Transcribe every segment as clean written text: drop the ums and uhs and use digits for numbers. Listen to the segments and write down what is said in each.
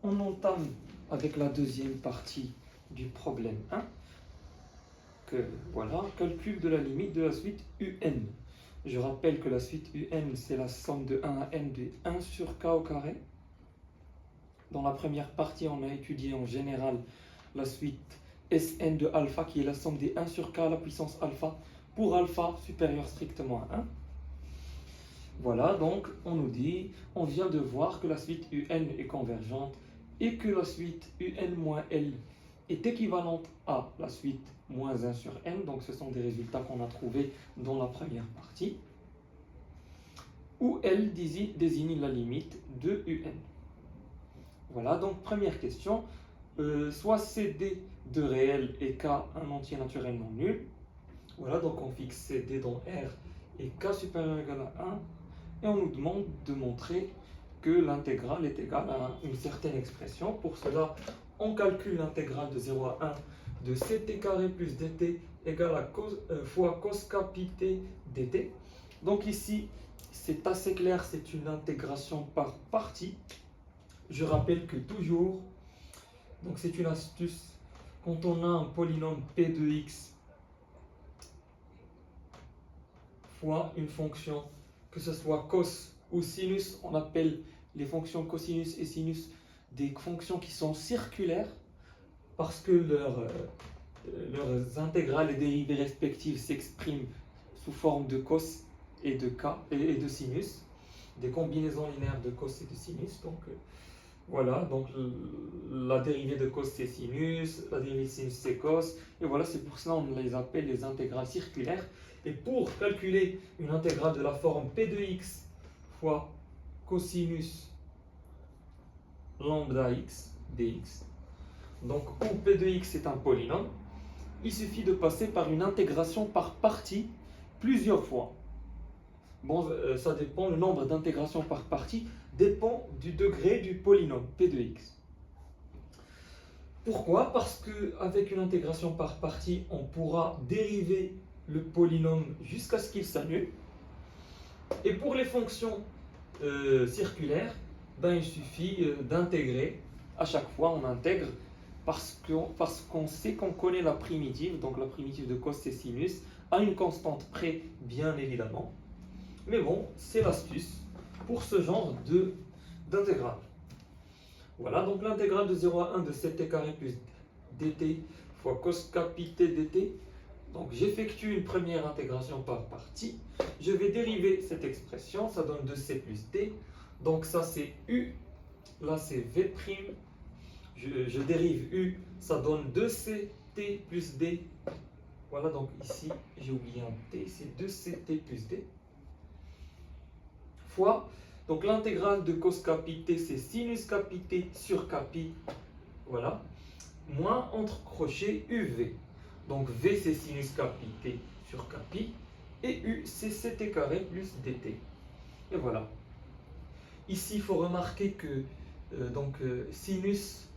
on entame avec la deuxième partie du problème 1. Voilà, calcul de la limite de la suite UN. Je rappelle que la suite UN, c'est la somme de 1 à n de 1 sur k au carré. Dans la première partie, on a étudié en général la suite Sn de alpha, qui est la somme des 1 sur k à la puissance alpha, pour alpha supérieur strictement à 1. Voilà, donc on nous dit, on vient de voir que la suite UN est convergente et que la suite UN moins L est équivalente à la suite moins 1 sur N. Donc ce sont des résultats qu'on a trouvés dans la première partie, où L désigne la limite de UN. Voilà, donc première question, soit CD de réel et K un entier naturellement nul. Voilà, donc on fixe CD dans R et K supérieur ou égal à 1. Et on nous demande de montrer que l'intégrale est égale à une certaine expression. Pour cela, on calcule l'intégrale de 0 à 1 de ct carré plus dt égale à fois cos k pi t dt. Donc ici, c'est assez clair, c'est une intégration par partie. Je rappelle que toujours, donc c'est une astuce, quand on a un polynôme p de x fois une fonction, que ce soit cos ou sinus, on appelle les fonctions cosinus et sinus des fonctions qui sont circulaires parce que leurs intégrales et dérivées respectives s'expriment sous forme de cos et de k et de sinus, des combinaisons linéaires de cos et de sinus. Donc voilà, donc la dérivée de cos c'est sinus, la dérivée de sinus c'est cos, et voilà, c'est pour cela qu'on les appelle les intégrales circulaires. Et pour calculer une intégrale de la forme p de x fois cosinus lambda x dx, donc où p de x est un polynôme, il suffit de passer par une intégration par partie plusieurs fois. Bon, ça dépend, le nombre d'intégrations par partie dépend du degré du polynôme p de x. Pourquoi? Parce qu'avec une intégration par partie, on pourra dériver le polynôme jusqu'à ce qu'il s'annule. Et pour les fonctions circulaires, ben, il suffit d'intégrer. À chaque fois, on intègre parce qu'on sait qu'on connaît la primitive, donc la primitive de cos et sinus, à une constante près, bien évidemment. Mais bon, c'est l'astuce pour ce genre d'intégrale. Voilà, donc l'intégrale de 0 à 1 de ct carré plus dt fois cos k pi t dt. Donc j'effectue une première intégration par partie. Je vais dériver cette expression, ça donne 2c plus d. Donc ça c'est u, là c'est v'. Je dérive u, ça donne 2ct plus d. Voilà, donc ici j'ai oublié un t, c'est 2ct plus d. Fois, donc l'intégrale de cos k pi t c'est sinus k pi t sur k pi. Voilà, moins entre crochets uv. Donc v c'est sinus k pi t sur k pi et u c'est ct carré plus dt. Et voilà. Ici il faut remarquer que sinus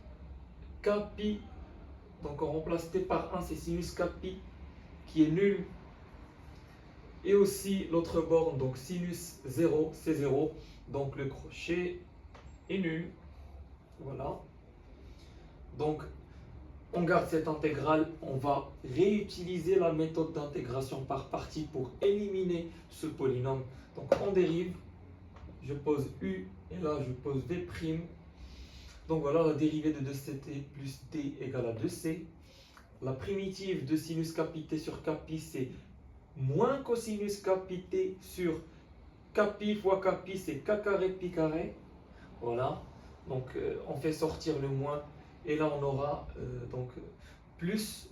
k pi, donc on remplace t par 1, c'est sinus k pi qui est nul. Et aussi l'autre borne, donc sinus 0, c'est 0. Donc le crochet est nul. Voilà. Donc on garde cette intégrale. On va réutiliser la méthode d'intégration par partie pour éliminer ce polynôme. Donc on dérive. Je pose u et là je pose v'. Donc voilà, la dérivée de 2ct plus d égale à 2c. La primitive de sinus k pi t sur k pi c'est moins cosinus k pi t sur k pi fois k pi, c'est k carré pi carré. Voilà, donc on fait sortir le moins et là on aura plus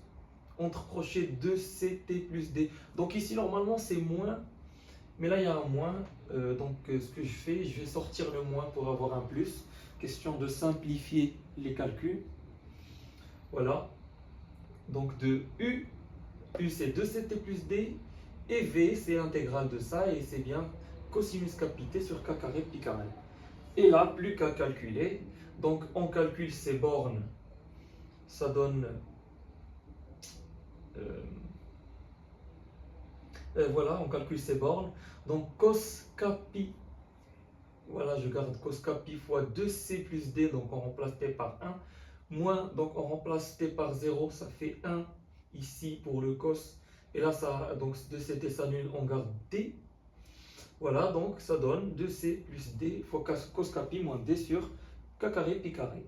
entre crochets 2ct plus d. Donc ici normalement c'est moins, mais là il y a un moins. Ce que je fais, je vais sortir le moins pour avoir un plus. Question de simplifier les calculs. Voilà, donc de u c'est 2ct plus d. Et v, c'est l'intégrale de ça, et c'est bien cosinus k pi t sur k carré pi carré. Et là, plus qu'à calculer. Donc, on calcule ces bornes. Ça donne... voilà, on calcule ces bornes. Donc, cos k pi, voilà, je garde cos k pi fois 2c plus d, donc on remplace t par 1, moins, donc on remplace t par 0, ça fait 1 ici pour le cos, et là, ça, donc 2ct s'annule, on garde d. Voilà, donc ça donne 2c plus d fois cos k pi moins d sur k carré pi carré.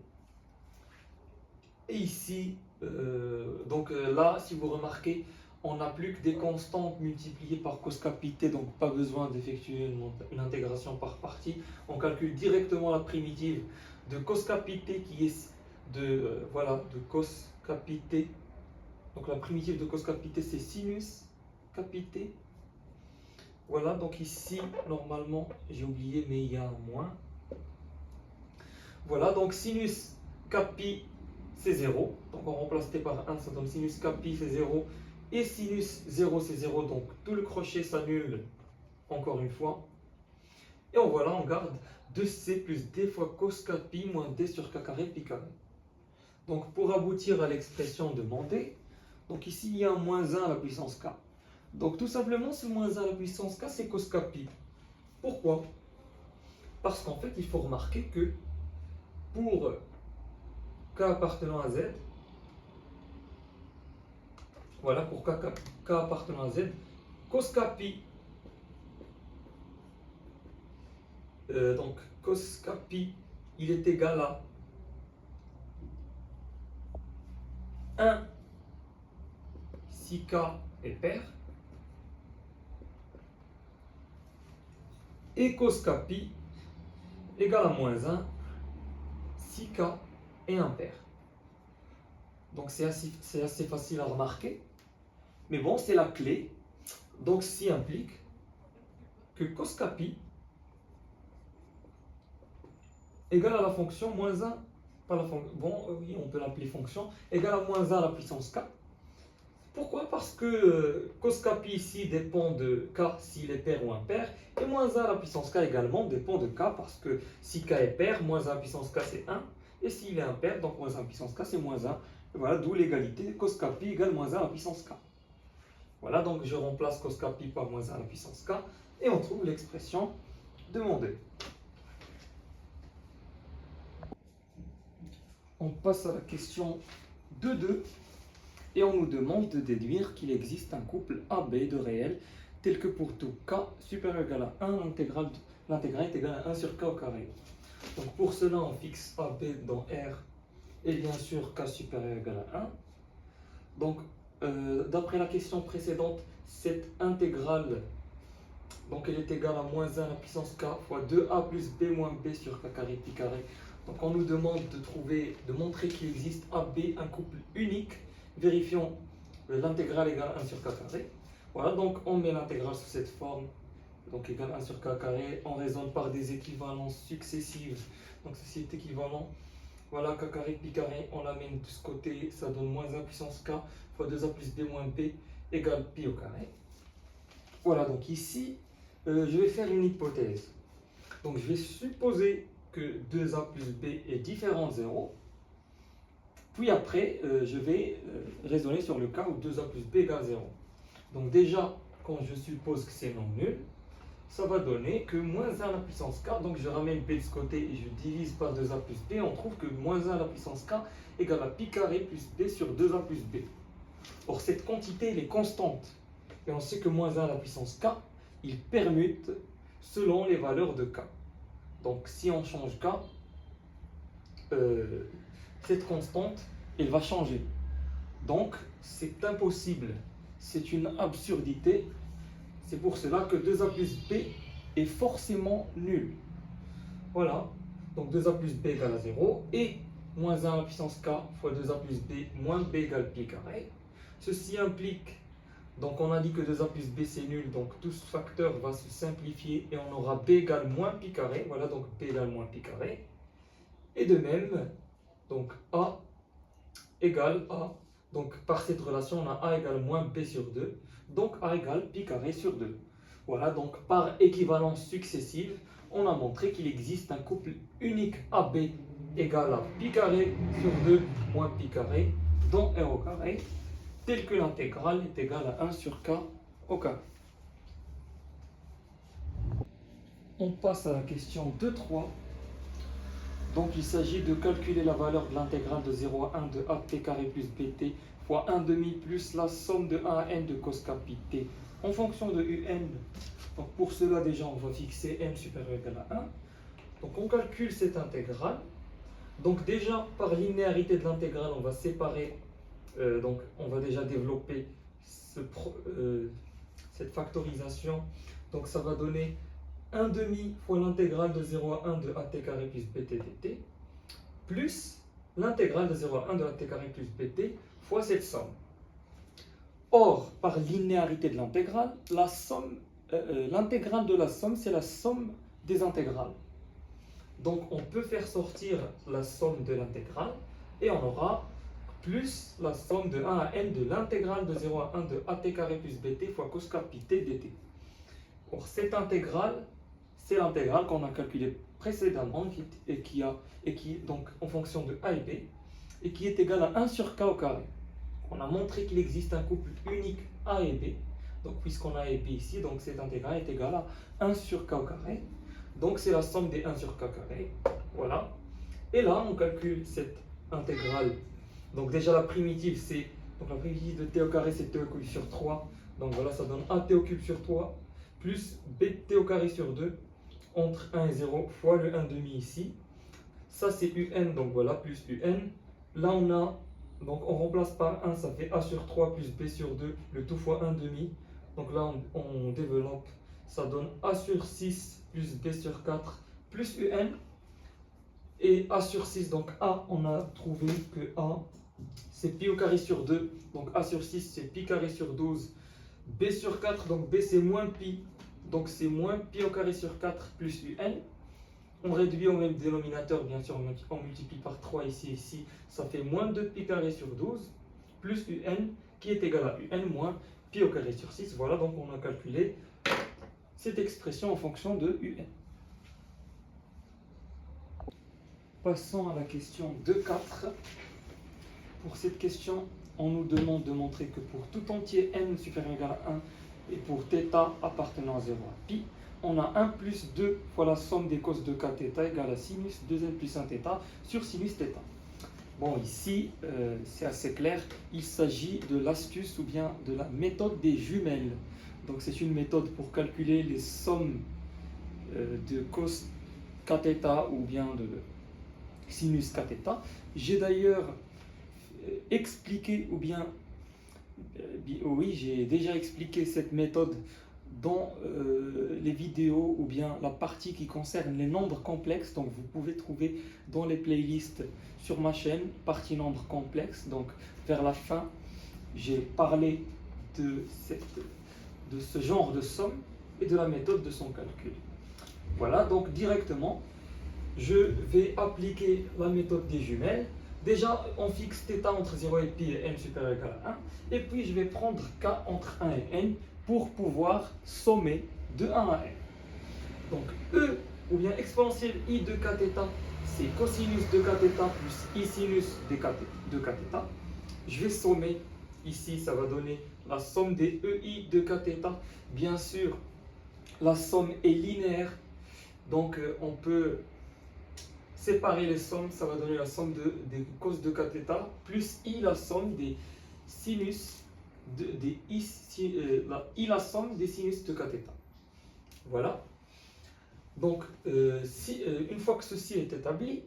Et ici, là, si vous remarquez, on n'a plus que des constantes multipliées par cos k pi t, donc pas besoin d'effectuer une intégration par partie. On calcule directement la primitive de cos k pi t qui est de cos k pi t. Donc la primitive de cos k pi t c'est sinus k pi t. Voilà, donc ici, normalement, j'ai oublié, mais il y a un moins. Voilà, donc sinus k pi c'est 0, donc on remplace t par 1, ça donne sinus k pi c'est 0, et sinus 0 c'est 0, donc tout le crochet s'annule encore une fois. Et voilà, on garde 2c plus d fois cos k pi moins d sur k carré pi carré. Donc pour aboutir à l'expression demandée, donc ici il y a un moins 1 à la puissance k. Donc tout simplement ce moins 1 à la puissance k c'est cos k pi. Pourquoi? Parce qu'en fait il faut remarquer que pour k appartenant à z, voilà, pour k appartenant à z, cos k pi, donc cos k pi, il est égal à 1 si k est pair, et cos k pi égale à moins 1 si k est impair. Donc c'est assez facile à remarquer, mais bon, c'est la clé. Donc ceci implique que cos k pi égale à la fonction moins 1, pas la fonction, oui, on peut l'appeler fonction, égale à moins 1 à la puissance k. Pourquoi? Parce que cos k pi ici dépend de k s'il est pair ou impair, et moins 1 à la puissance k également dépend de k, parce que si k est pair, moins 1 à la puissance k c'est 1, et s'il est impair, donc moins 1 à la puissance k c'est moins 1. Et voilà, d'où l'égalité cos k pi égale moins 1 à la puissance k. Voilà, donc je remplace cos k pi par moins 1 à la puissance k, et on trouve l'expression demandée. On passe à la question 2.2. Et on nous demande de déduire qu'il existe un couple AB de réels tel que pour tout k supérieur ou égal à 1, l'intégrale est égale à 1 sur k au carré. Donc pour cela, on fixe AB dans R et bien sûr k supérieur ou égal à 1. Donc d'après la question précédente, cette intégrale, donc elle est égale à moins 1 à la puissance k fois 2a plus b moins b sur k carré pi carré. Donc on nous demande de montrer qu'il existe AB un couple unique. Vérifions l'intégrale égale 1 sur k carré. Voilà, donc on met l'intégrale sous cette forme, donc égale 1 sur k carré. On raisonne par des équivalences successives. Donc ceci est équivalent. Voilà, k carré pi carré, on l'amène de ce côté, ça donne moins 1 puissance k fois 2a plus b moins b égale pi au carré. Voilà, donc ici, je vais faire une hypothèse. Donc je vais supposer que 2a plus b est différent de 0. Puis après, je vais raisonner sur le cas où 2a plus b égale 0. Donc déjà, quand je suppose que c'est non nul, ça va donner que moins 1 à la puissance k, donc je ramène b de ce côté et je divise par 2a plus b, on trouve que moins 1 à la puissance k égale à pi carré plus b sur 2a plus b. Or cette quantité, elle est constante. Et on sait que moins 1 à la puissance k, il permute selon les valeurs de k. Donc si on change k, cette constante, elle va changer. Donc, c'est impossible. C'est une absurdité. C'est pour cela que 2a plus b est forcément nul. Voilà. Donc 2a plus b égale à 0. Et moins 1 à la puissance k fois 2a plus b moins b égale pi carré. Ceci implique, donc on a dit que 2a plus b c'est nul. Donc tout ce facteur va se simplifier et on aura b égale moins pi carré. Voilà, donc b égale moins pi carré. Et de même, donc A égale A. Donc par cette relation, on a A égale moins B sur 2. Donc A égale pi carré sur 2. Voilà, donc par équivalence successive, on a montré qu'il existe un couple unique AB égale à pi carré sur 2 moins pi carré dans R au carré, tel que l'intégrale est égale à 1 sur K au carré. On passe à la question 2.3. Donc il s'agit de calculer la valeur de l'intégrale de 0 à 1 de at carré plus bt fois 1 demi plus la somme de 1 à n de cos capi t en fonction de un. Donc pour cela déjà on va fixer n supérieur ou égal à 1. Donc on calcule cette intégrale. Donc déjà par linéarité de l'intégrale on va séparer, donc on va déjà développer cette factorisation. Donc ça va donner 1 demi fois l'intégrale de 0 à 1 de at carré plus bt dt plus l'intégrale de 0 à 1 de at carré plus bt fois cette somme. Or, par linéarité de l'intégrale, l'intégrale de la somme, c'est la somme des intégrales. Donc on peut faire sortir la somme de l'intégrale et on aura plus la somme de 1 à n de l'intégrale de 0 à 1 de at carré plus bt fois cos capi t dt. Or cette intégrale, c'est l'intégrale qu'on a calculée précédemment et qui donc en fonction de a et b et qui est égale à 1 sur k au carré. On a montré qu'il existe un couple unique a et b. Donc puisqu'on a a et b ici, donc cette intégrale est égale à 1 sur k au carré. Donc c'est la somme des 1 sur k carré. Voilà. Et là, on calcule cette intégrale. Donc déjà la primitive, c'est donc la primitive de t au carré, c'est t au cube sur 3. Donc voilà, ça donne at au cube sur 3 plus bt au carré sur 2 entre 1 et 0 fois le 1 demi ici. Ça c'est un, donc voilà, plus un. Là on a, donc on remplace par 1, ça fait a sur 3 plus b sur 2, le tout fois 1 demi. Donc là on développe, ça donne a sur 6 plus b sur 4 plus un. Et a sur 6, donc a, on a trouvé que a c'est pi au carré sur 2, donc a sur 6 c'est pi carré sur 12, b sur 4, donc b c'est moins pi, donc c'est moins pi au carré sur 4 plus un. On réduit au même dénominateur, bien sûr, on multiplie par 3 ici, ici, ça fait moins 2 pi carré sur 12, plus un, qui est égal à un moins pi au carré sur 6. Voilà, donc on a calculé cette expression en fonction de un. Passons à la question 2.4. Pour cette question, on nous demande de montrer que pour tout entier n supérieur ou égal à 1 et pour θ appartenant à 0 à pi, on a 1 plus 2 fois la somme des cos de k θ égale à sinus 2n plus 1 θ sur sinus θ. Bon, ici, c'est assez clair, il s'agit de l'astuce ou bien de la méthode des jumelles. Donc c'est une méthode pour calculer les sommes de cos k θ ou bien de sinus k θ. J'ai d'ailleurs expliqué ou bien oui, j'ai déjà expliqué cette méthode dans les vidéos ou bien la partie qui concerne les nombres complexes. Donc vous pouvez trouver dans les playlists sur ma chaîne partie nombres complexes. Donc vers la fin, j'ai parlé de ce genre de somme et de la méthode de son calcul. Voilà, donc directement, je vais appliquer la méthode des jumelles. Déjà, on fixe θ entre 0 et pi et n supérieur ou égal à 1. Et puis, je vais prendre k entre 1 et n pour pouvoir sommer de 1 à n. Donc, E, ou bien exponentielle i de kθ, c'est cosinus de kθ plus i sinus de kθ. Je vais sommer. Ici, ça va donner la somme des ei de kθ. Bien sûr, la somme est linéaire. Donc, on peut séparer les sommes, ça va donner la somme des cos de kθ plus i la somme des sinus la somme des sinus de kθ. Voilà. Donc, une fois que ceci est établi,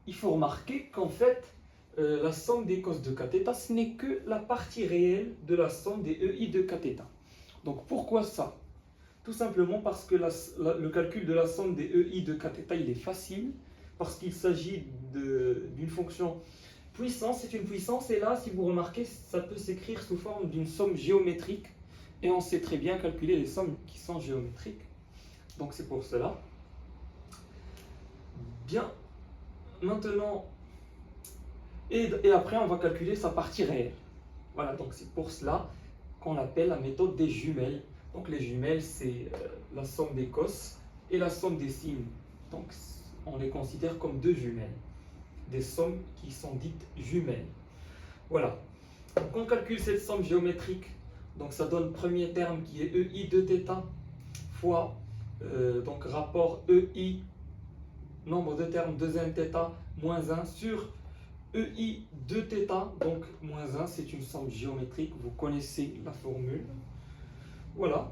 il faut remarquer qu'en fait, la somme des cos de kθ, ce n'est que la partie réelle de la somme des ei de kθ. Donc, pourquoi ça? Tout simplement parce que le calcul de la somme des ei de kθ, il est facile. Parce qu'il s'agit d'une fonction puissance, c'est une puissance, et là, si vous remarquez, ça peut s'écrire sous forme d'une somme géométrique, et on sait très bien calculer les sommes qui sont géométriques. Donc c'est pour cela. Bien, maintenant, et après on va calculer sa partie réelle. Voilà, donc c'est pour cela qu'on l'appelle la méthode des jumelles. Donc les jumelles, c'est la somme des cos et la somme des sines. Donc on les considère comme deux jumelles, des sommes qui sont dites jumelles. Voilà. Donc on calcule cette somme géométrique. Donc ça donne le premier terme qui est ei de θ fois donc rapport EI, nombre de termes de n moins 1 sur EI de θ, donc moins 1, c'est une somme géométrique, vous connaissez la formule. Voilà.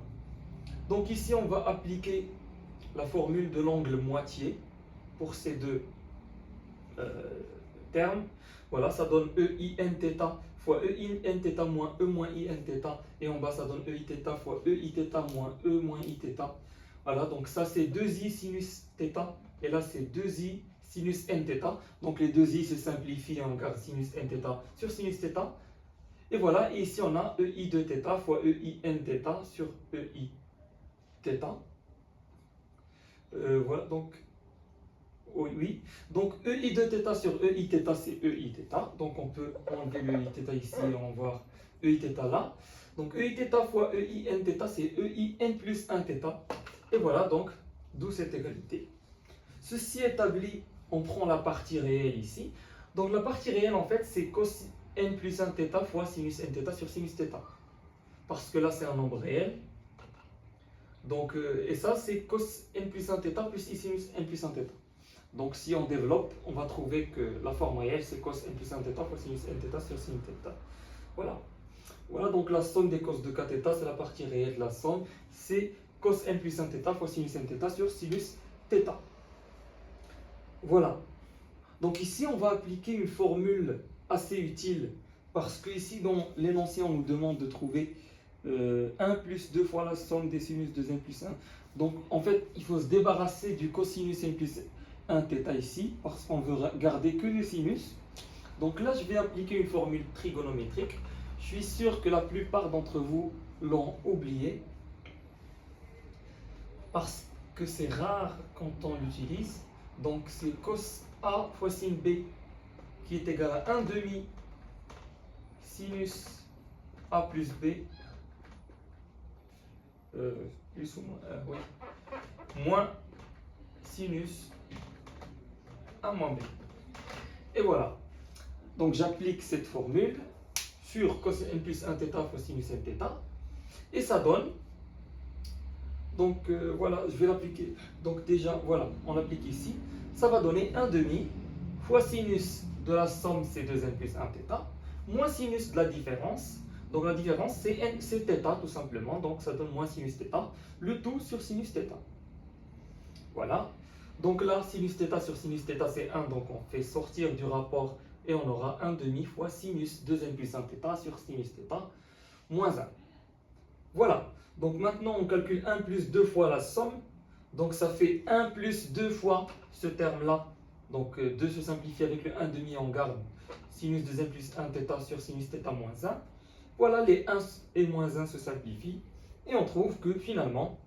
Donc ici, on va appliquer la formule de l'angle moitié pour ces deux termes. Voilà, ça donne EI nθ fois EI nθ moins E moins I nθ. Et en bas, ça donne EI θ fois EI θ moins E moins I θ. Voilà, donc ça c'est 2i sinus θ. Et là, c'est 2i sinus nθ. Donc les 2i se simplifient, on garde sinus nθ sur sinus θ. Et voilà, et ici on a EI de θ fois EI nθ sur EI θ. Voilà, donc oui. Donc EI de θ sur EI θ, c'est EI θ. Donc on peut enlever le EI θ ici et on va voir EI θ là. Donc EI θ fois EI nθ, c'est EI n plus 1 θ. Et voilà, donc, d'où cette égalité. Ceci établi, on prend la partie réelle ici. Donc la partie réelle, en fait, c'est cos n plus 1 θ fois sinus nθ sur sinus θ. Parce que là, c'est un nombre réel. Donc, et ça, c'est cos n plus 1 θ plus i sinus n plus 1 θ. Donc si on développe, on va trouver que la forme réelle, c'est cos n plus 1 θ fois sinus nθ sur sin θ. Voilà. Voilà, donc la somme des cos de kθ, c'est la partie réelle de la somme. C'est cos n plus 1 θ fois sinus nθ sur sinus θ. Voilà. Donc ici, on va appliquer une formule assez utile parce que ici, dans l'énoncé, on nous demande de trouver 1 plus 2 fois la somme des sinus de n plus 1. Donc en fait, il faut se débarrasser du cosinus n plus 1 θ ici parce qu'on veut garder que le sinus. Donc là, je vais appliquer une formule trigonométrique. Je suis sûr que la plupart d'entre vous l'ont oublié parce que c'est rare quand on l'utilise. Donc c'est cos A fois sin B qui est égal à 1 demi sinus A plus B plus ou moins, oui, moins sinus A moins B. Et voilà. Donc j'applique cette formule sur cos n plus 1 θ fois sinus n θ et ça donne, donc voilà, je vais l'appliquer. Donc déjà, voilà, on l'applique ici. Ça va donner 1 demi fois sinus de la somme C2n plus 1 θ moins sinus de la différence. Donc la différence c'est θ tout simplement, donc ça donne moins sinus θ, le tout sur sinus θ. Voilà. Donc là, sinus θ sur sinus θ c'est 1, donc on fait sortir du rapport et on aura 1 demi fois sinus 2n plus 1 θ sur sinus θ moins 1. Voilà. Donc maintenant on calcule 1 plus 2 fois la somme. Donc ça fait 1 plus 2 fois ce terme-là. Donc 2 se simplifie avec le 1 demi, on garde sinus 2n plus 1 θ sur sinus θ moins 1. Voilà, les 1 et moins 1 se simplifient. Et on trouve que finalement,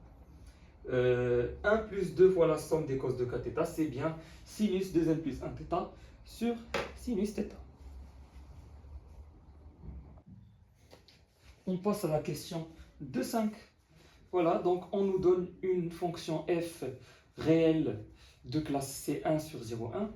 1 plus 2 fois la somme des cos de kθ, c'est bien sinus 2n plus 1 θ sur sinus θ. On passe à la question 2,5. Voilà, donc on nous donne une fonction f réelle de classe C1 sur 0,1.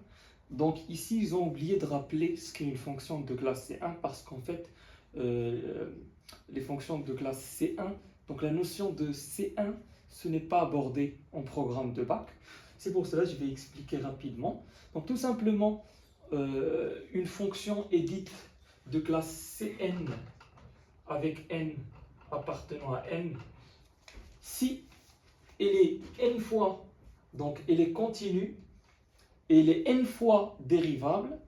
Donc ici, ils ont oublié de rappeler ce qu'est une fonction de classe C1 parce qu'en fait, les fonctions de classe C1, donc la notion de C1, ce n'est pas abordé en programme de bac. C'est pour cela que je vais expliquer rapidement. Donc tout simplement, une fonction est dite de classe Cn avec n appartenant à n si elle est n fois, donc elle est continue et elle est n fois dérivable.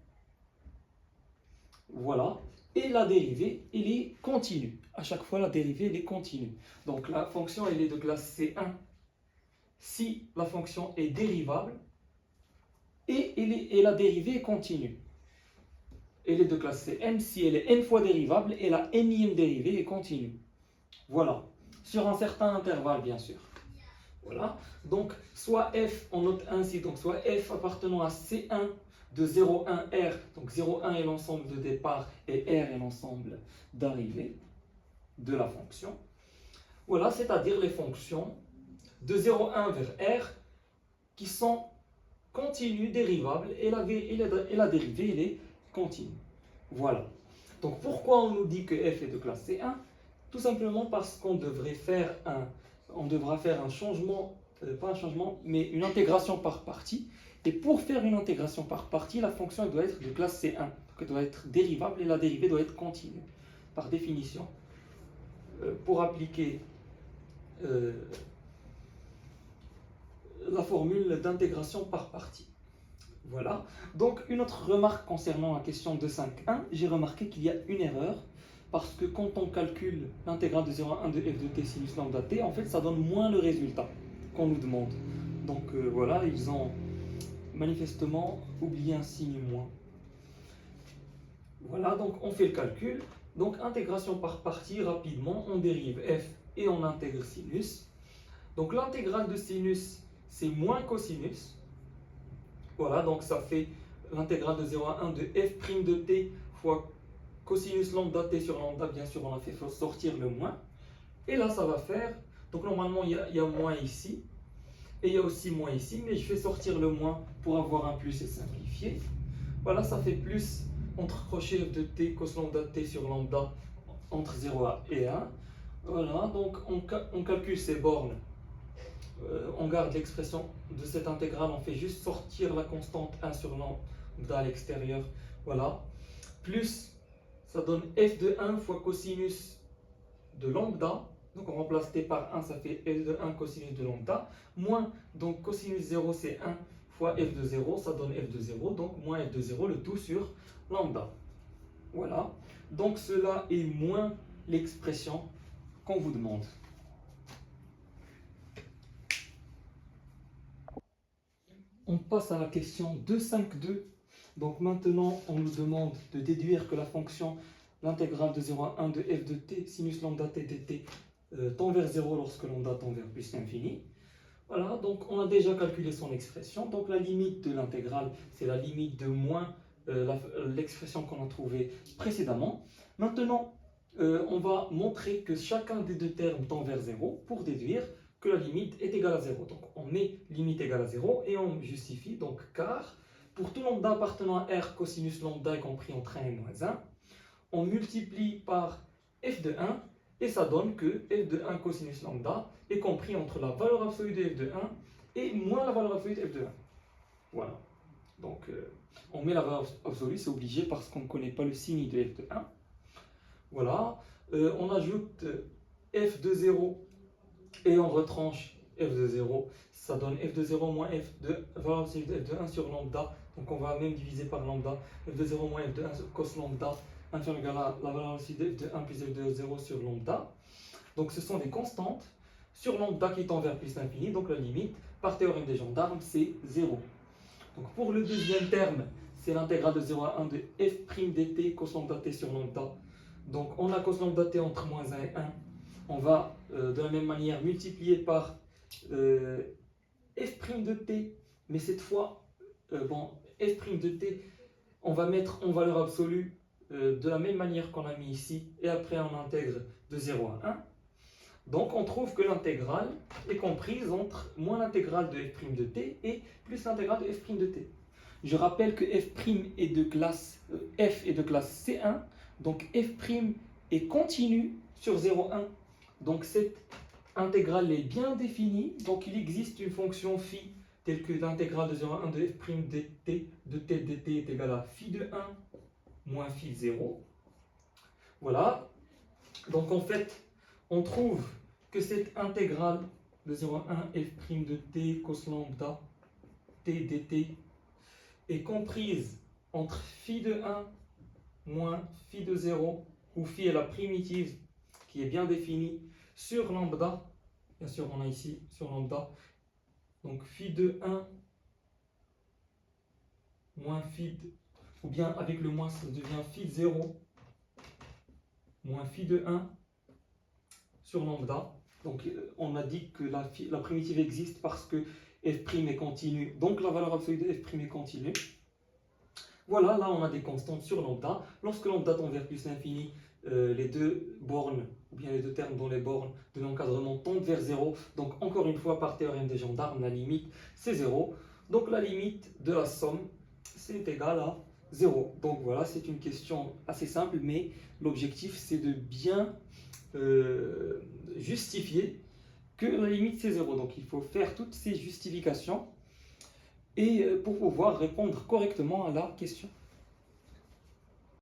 Voilà. Et la dérivée, elle est continue. À chaque fois, la dérivée, elle est continue. Donc la fonction, elle est de classe C1 si la fonction est dérivable et la dérivée est continue. Elle est de classe Cn si elle est n fois dérivable et la nième dérivée est continue. Voilà. Sur un certain intervalle, bien sûr. Voilà. Donc, soit f, on note ainsi, donc soit f appartenant à C1 de 0,1 R, donc 0,1 est l'ensemble de départ et R est l'ensemble d'arrivée de la fonction. Voilà, c'est-à-dire les fonctions de 0,1 vers R qui sont continues, dérivables, et la dérivée, elle est continue. Voilà. Donc, pourquoi on nous dit que f est de classe C1? Tout simplement parce qu'on devra faire un changement pas un changement, mais une intégration par partie. Et pour faire une intégration par partie, la fonction elle doit être de classe C1. Donc elle doit être dérivable et la dérivée doit être continue, par définition. Pour appliquer la formule d'intégration par partie. Voilà. Donc, une autre remarque concernant la question 2.5.1, j'ai remarqué qu'il y a une erreur, parce que quand on calcule l'intégrale de 0 à 1 de f de t sinus lambda t, en fait, ça donne moins le résultat qu'on nous demande. Donc, voilà, ils ont manifestement oublié un signe moins. Voilà, donc on fait le calcul. Donc, intégration par partie, rapidement, on dérive f et on intègre sinus. Donc, l'intégrale de sinus, c'est moins cosinus. Voilà, donc ça fait l'intégrale de 0 à 1 de f' de t fois cosinus lambda t sur lambda. Bien sûr, on a fait sortir le moins. Et là, ça va faire, donc normalement, il y a moins ici. Et il y a aussi moins ici, mais je fais sortir le moins pour avoir un plus et simplifier. Voilà, ça fait plus entre crochet f de t cos lambda t sur lambda entre 0 et 1. Voilà, donc on calcule ces bornes. On garde l'expression de cette intégrale, on fait juste sortir la constante 1 sur lambda à l'extérieur, voilà, plus ça donne f de 1 fois cosinus de lambda, donc on remplace t par 1, ça fait f de 1 cosinus de lambda, moins, donc cosinus 0 c'est 1 fois f de 0, ça donne f de 0, donc moins f de 0, le tout sur lambda. Voilà, donc cela est moins l'expression qu'on vous demande. On passe à la question 2.5.2. Donc maintenant, on nous demande de déduire que la fonction, l'intégrale de 0 à 1 de f de t, sinus lambda t dt, tend vers 0 lorsque lambda tend vers plus l'infini. Voilà, donc on a déjà calculé son expression. Donc la limite de l'intégrale, c'est la limite de moins l'expression qu'on a trouvée précédemment. Maintenant, on va montrer que chacun des deux termes tend vers 0 pour déduire que la limite est égale à 0. Donc on met limite égale à 0 et on justifie, donc car pour tout lambda appartenant à R, cosinus lambda est compris entre 1 et moins 1, on multiplie par f de 1 et ça donne que f de 1 cosinus lambda est compris entre la valeur absolue de f de 1 et moins la valeur absolue de f de 1. Voilà. Donc on met la valeur absolue, c'est obligé parce qu'on ne connaît pas le signe de f de 1. Voilà. On ajoute f de 0 et on retranche f de 0, ça donne f de 0 moins f de valeur absolue de f de 1 sur lambda, donc on va même diviser par lambda, f de 0 moins f de 1 sur cos lambda, inférieur égale à la valeur absolue de f de 1 plus f de 0 sur lambda. Donc ce sont des constantes sur lambda qui tend vers plus l'infini, donc la limite par théorème des gendarmes c'est 0. Donc pour le deuxième terme, c'est l'intégrale de 0 à 1 de f' dt cos lambda t sur lambda. Donc on a cos lambda t entre moins 1 et 1. On va de la même manière multiplier par f' de t, mais cette fois, f' de t, on va mettre en valeur absolue de la même manière qu'on a mis ici, et après on intègre de 0 à 1. Donc on trouve que l'intégrale est comprise entre moins l'intégrale de f' de t et plus l'intégrale de f' de t. Je rappelle que f' est de classe, f est de classe C1, donc f' est continu sur 0,1. Donc cette intégrale est bien définie, donc il existe une fonction phi telle que l'intégrale de 0 à 1 de f' dt de t dt est égale à phi de 1 moins phi de 0. Voilà, donc en fait, on trouve que cette intégrale de 0 à 1 f' de t cos lambda t dt est comprise entre phi de 1 moins phi de 0, où phi est la primitive qui est bien définie, sur lambda, bien sûr on a ici sur lambda, donc phi de 1 moins phi de, ou bien avec le moins ça devient phi de 0 moins phi de 1 sur lambda. Donc on a dit que la primitive existe parce que f' est continu, donc la valeur absolue de f' est continue. Voilà, là on a des constantes sur lambda. Lorsque lambda tend vers plus l'infini, les deux bornes, ou bien les deux termes dans les bornes de l'encadrement tendent vers 0. Donc encore une fois, par théorème des gendarmes, la limite c'est 0. Donc la limite de la somme, c'est égal à 0. Donc voilà, c'est une question assez simple, mais l'objectif c'est de bien justifier que la limite c'est 0. Donc il faut faire toutes ces justifications et pour pouvoir répondre correctement à la question.